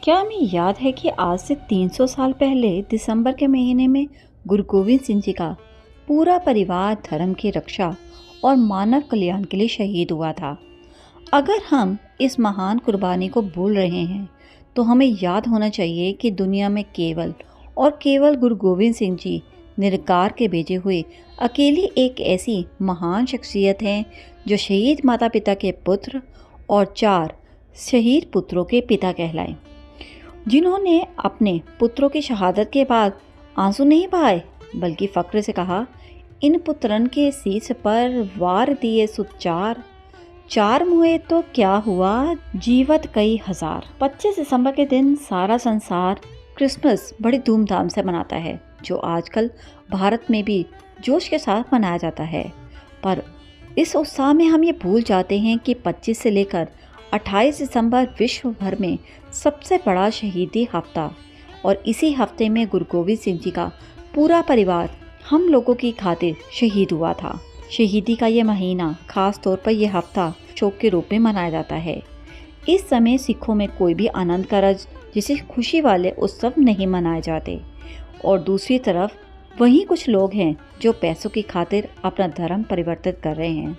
क्या हमें याद है कि आज से 300 साल पहले दिसंबर के महीने में गुरु गोविंद सिंह जी का पूरा परिवार धर्म की रक्षा और मानव कल्याण के लिए शहीद हुआ था। अगर हम इस महान कुर्बानी को भूल रहे हैं तो हमें याद होना चाहिए कि दुनिया में केवल और केवल गुरु गोविंद सिंह जी निरंकार के भेजे हुए अकेली एक ऐसी महान शख्सियत हैं जो शहीद माता पिता के पुत्र और 4 शहीद पुत्रों के पिता कहलाए, जिन्होंने अपने पुत्रों की शहादत के बाद आंसू नहीं बहाए बल्कि फक्र से कहा, इन पुत्रन के शीश पर वार दिए सुचार, 4 मुए तो क्या हुआ जीवत कई हजार। 25 दिसंबर के दिन सारा संसार क्रिसमस बड़ी धूमधाम से मनाता है, जो आजकल भारत में भी जोश के साथ मनाया जाता है। पर इस उत्साह में हम ये भूल जाते हैं कि 25 से लेकर 28 दिसंबर विश्व भर में सबसे बड़ा शहीदी हफ्ता, और इसी हफ्ते में गुरु गोविंद सिंह जी का पूरा परिवार हम लोगों की खातिर शहीद हुआ था। शहीदी का ये महीना, खास तौर पर यह हफ्ता शोक के रूप में मनाया जाता है। इस समय सिखों में कोई भी आनंद कारज जैसे खुशी वाले उत्सव नहीं मनाए जाते, और दूसरी तरफ वहीं कुछ लोग हैं जो पैसों की खातिर अपना धर्म परिवर्तित कर रहे हैं।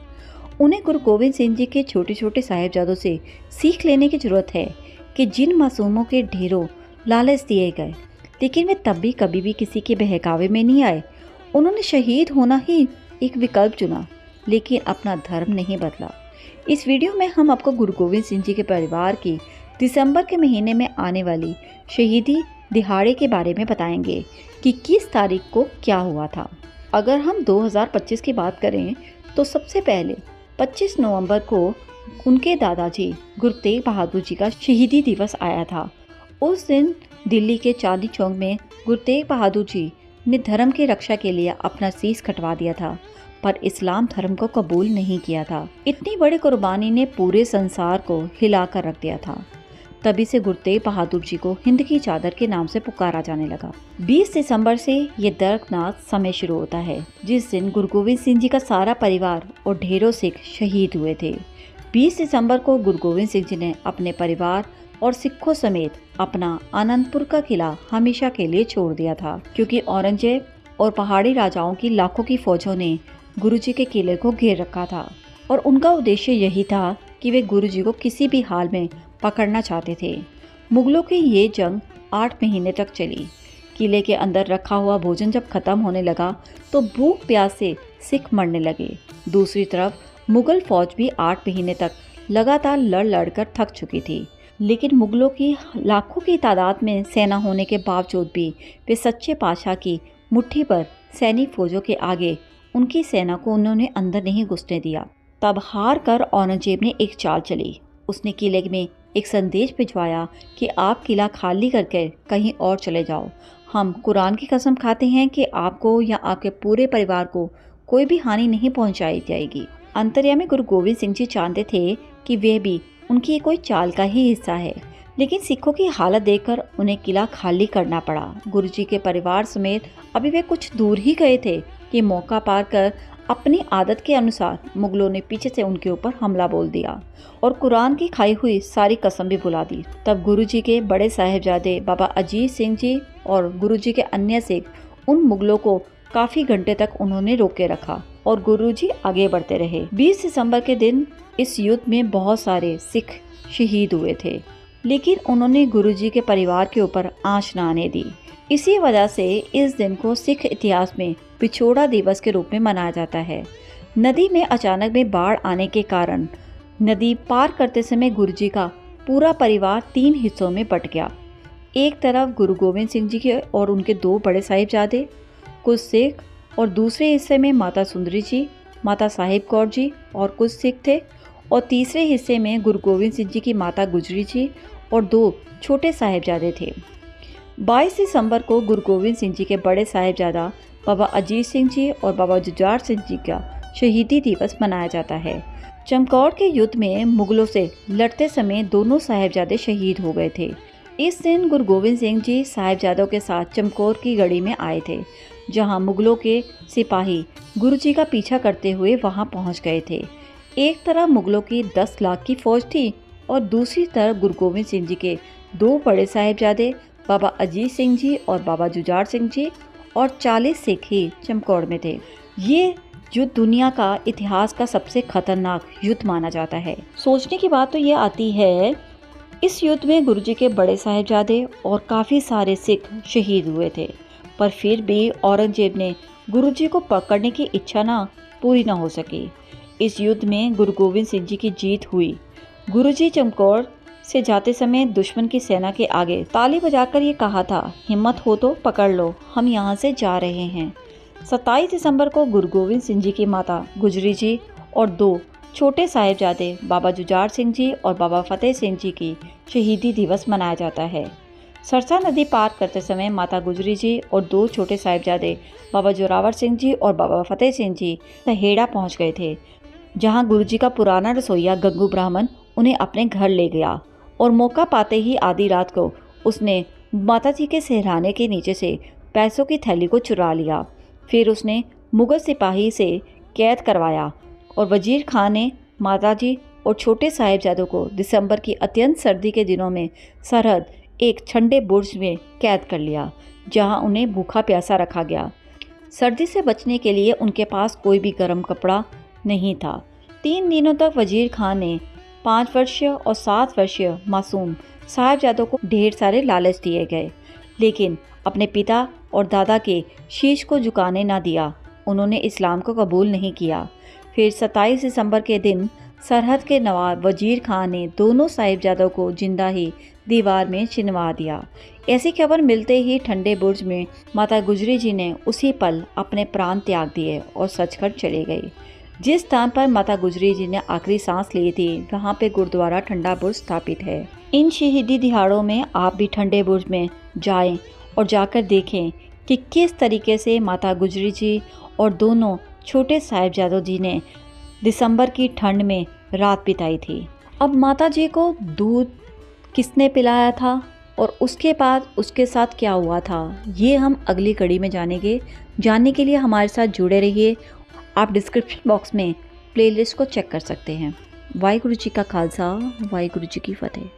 उन्हें गुरु गोविंद सिंह जी के छोटे छोटे साहिबजादों से सीख लेने की जरूरत है कि जिन मासूमों के ढेरों लालच दिए गए, लेकिन वे तब भी कभी भी किसी के बहकावे में नहीं आए। उन्होंने शहीद होना ही एक विकल्प चुना, लेकिन अपना धर्म नहीं बदला। इस वीडियो में हम आपको गुरु गोविंद सिंह जी के परिवार की दिसंबर के महीने में आने वाली शहीदी दिहाड़े के बारे में बताएंगे कि किस तारीख को क्या हुआ था। अगर हम 2025 की बात करें तो सबसे पहले 25 नवंबर को उनके दादाजी गुरु तेग बहादुर जी का शहीदी दिवस आया था। उस दिन दिल्ली के चांदनी चौक में गुरु तेग बहादुर जी ने धर्म की रक्षा के लिए अपना शीश कटवा दिया था, पर इस्लाम धर्म को कबूल नहीं किया था। इतनी बड़ी कुर्बानी ने पूरे संसार को हिलाकर रख दिया था। तभी से गुरु तेग बहादुर जी को हिंद की चादर के नाम से पुकारा जाने लगा। 20 दिसंबर से ये दर्दनाक समय शुरू होता है, जिस दिन गुरु गोविंद सिंह जी का सारा परिवार और ढेरों सिख शहीद हुए थे। 20 दिसंबर को गुरु गोविंद सिंह जी ने अपने परिवार और सिखों समेत अपना आनंदपुर का किला हमेशा के लिए छोड़ दिया था, क्योंकि औरंगजेब और पहाड़ी राजाओं की लाखों की फौजों ने गुरु जी के किले को घेर रखा था, और उनका उद्देश्य यही था कि वे गुरु जी को किसी भी हाल में पकड़ना चाहते थे। मुगलों की ये जंग 8 महीने तक चली। किले के अंदर रखा हुआ भोजन जब खत्म होने लगा तो भूख प्यास से सिख मरने लगे। दूसरी तरफ मुगल फौज भी 8 महीने तक लगातार लड़ कर थक चुकी थी, लेकिन मुगलों की लाखों की तादाद में सेना होने के बावजूद भी वे सच्चे पातशाह की मुट्ठी पर सैनिक फौजों के आगे उनकी सेना को उन्होंने अंदर नहीं घुसने दिया। तब हार कर औरंगजेब ने एक चाल चली। उसने किले में एक संदेश भिजवाया कि आप किला खाली करके कहीं और चले जाओ। हम कुरान की कसम खाते हैं कि आपको या आपके पूरे परिवार को कोई भी हानि नहीं पहुंचाई जाएगी। अंतर्यामी गुरु गोविंद सिंह जी जानते थे कि वे भी उनकी कोई चाल का ही हिस्सा है, लेकिन सिखों की हालत देखकर उन्हें किला खाली करना पड़ा। गुरु जी के परिवार समेत अभी वे कुछ दूर ही गए थे कि मौका पार कर अपनी आदत के अनुसार मुगलों ने पीछे से उनके ऊपर हमला बोल दिया और कुरान की खाई हुई सारी कसम भी भुला दी। तब गुरु जी के बड़े साहिबजादे बाबा अजीत सिंह जी और गुरु जी के अन्य सिख उन मुगलों को काफी घंटे तक उन्होंने रोके रखा और गुरु जी आगे बढ़ते रहे। 20 दिसंबर के दिन इस युद्ध में बहुत सारे सिख शहीद हुए थे, लेकिन उन्होंने गुरु जी के परिवार के ऊपर आंच न आने दी। इसी वजह से इस दिन को सिख इतिहास में पिछोड़ा दिवस के रूप में मनाया जाता है। नदी में अचानक में बाढ़ आने के कारण नदी पार करते समय गुरु जी का पूरा परिवार 3 हिस्सों में बट गया। एक तरफ गुरु गोविंद सिंह जी के और उनके 2 बड़े साहिबजादे, कुछ सिख, और दूसरे हिस्से में माता सुंदरी जी, माता साहिब कौर जी और कुछ सिख थे, और तीसरे हिस्से में गुरु गोविंद सिंह जी की माता गुजरी जी और 2 छोटे साहिबजादे थे। 22 दिसंबर को गुरु गोविंद सिंह जी के बड़े साहिबजादा बाबा अजीत सिंह जी और बाबा जुझार सिंह जी का शहीदी दिवस मनाया जाता है। चमकौर के युद्ध में मुगलों से लड़ते समय दोनों साहिबजादे शहीद हो गए थे। इस दिन गुरु गोविंद सिंह जी साहिबजादों के साथ चमकौर की गढ़ी में आए थे, जहां मुगलों के सिपाही गुरु जी का पीछा करते हुए वहां पहुंच गए थे। एक तरफ मुगलों की 10 लाख की फौज थी और दूसरी तरफ गुरु गोविंद सिंह जी के 2 बड़े साहिबजादे बाबा अजीत सिंह जी और बाबा जुझार सिंह जी और 40 सिख ही चमकौर में थे। ये युद्ध दुनिया का इतिहास का सबसे खतरनाक युद्ध माना जाता है। सोचने की बात तो ये आती है, इस युद्ध में गुरुजी के बड़े साहिबजादे और काफ़ी सारे सिख शहीद हुए थे, पर फिर भी औरंगजेब ने गुरुजी को पकड़ने की इच्छा पूरी ना हो सकी। इस युद्ध में गुरु गोविंद सिंह जी की जीत हुई। गुरुजी चमकौर से जाते समय दुश्मन की सेना के आगे ताली बजाकर ये कहा था, हिम्मत हो तो पकड़ लो, हम यहाँ से जा रहे हैं। 27 दिसंबर को गुरु गोविंद सिंह जी की माता गुजरी जी और 2 छोटे साहिबजादे बाबा जुझार सिंह जी और बाबा फतेह सिंह जी की शहीदी दिवस मनाया जाता है। सरसा नदी पार करते समय माता गुजरी जी और 2 छोटे साहिबजादे बाबा जोरावर सिंह जी और बाबा फतेह सिंह जी सहेड़ा पहुंच गए थे, जहां गुरुजी का पुराना रसोइया गंगू ब्राह्मण उन्हें अपने घर ले गया और मौका पाते ही आधी रात को उसने माताजी के सिरहाने के नीचे से पैसों की थैली को चुरा लिया। फिर उसने मुगल सिपाही से कैद करवाया और वजीर खान ने माताजी और छोटे साहिबजादों को दिसंबर की अत्यंत सर्दी के दिनों में सरहद एक ठंडे बुर्ज में कैद कर लिया, जहां उन्हें भूखा प्यासा रखा गया। सर्दी से बचने के लिए उनके पास कोई भी गर्म कपड़ा नहीं था। 3 दिनों तक वजीर खान ने 5 वर्षीय और 7 वर्षीय मासूम साहिबजादों को ढेर सारे लालच दिए गए, लेकिन अपने पिता और दादा के शीश को झुकाने ना दिया। उन्होंने इस्लाम को कबूल नहीं किया। फिर 27 दिसंबर के दिन सरहद के नवाब वजीर खान ने दोनों साहिबजादों को जिंदा ही दीवार में चिनवा दिया। ऐसी खबर मिलते ही ठंडे बुर्ज में माता गुजरी जी ने उसी पल अपने प्राण त्याग दिए और सचखंड चले गई। जिस स्थान पर माता गुजरी जी ने आखिरी सांस ली थी, वहाँ पे गुरुद्वारा ठंडा बुर्ज स्थापित है। इन शहीदी दिहाड़ों में आप भी ठंडे बुर्ज में जाएं और जाकर देखें कि किस तरीके से माता गुजरी जी और दोनों छोटे साहिबजादों जी ने दिसंबर की ठंड में रात बिताई थी। अब माता जी को दूध किसने पिलाया था और उसके बाद उसके साथ क्या हुआ था, ये हम अगली कड़ी में जानेंगे। जानने के लिए हमारे साथ जुड़े रहिए। आप डिस्क्रिप्शन बॉक्स में प्लेलिस्ट को चेक कर सकते हैं। वाहिगुरु जी का खालसा, वाहिगुरु जी की फतेह।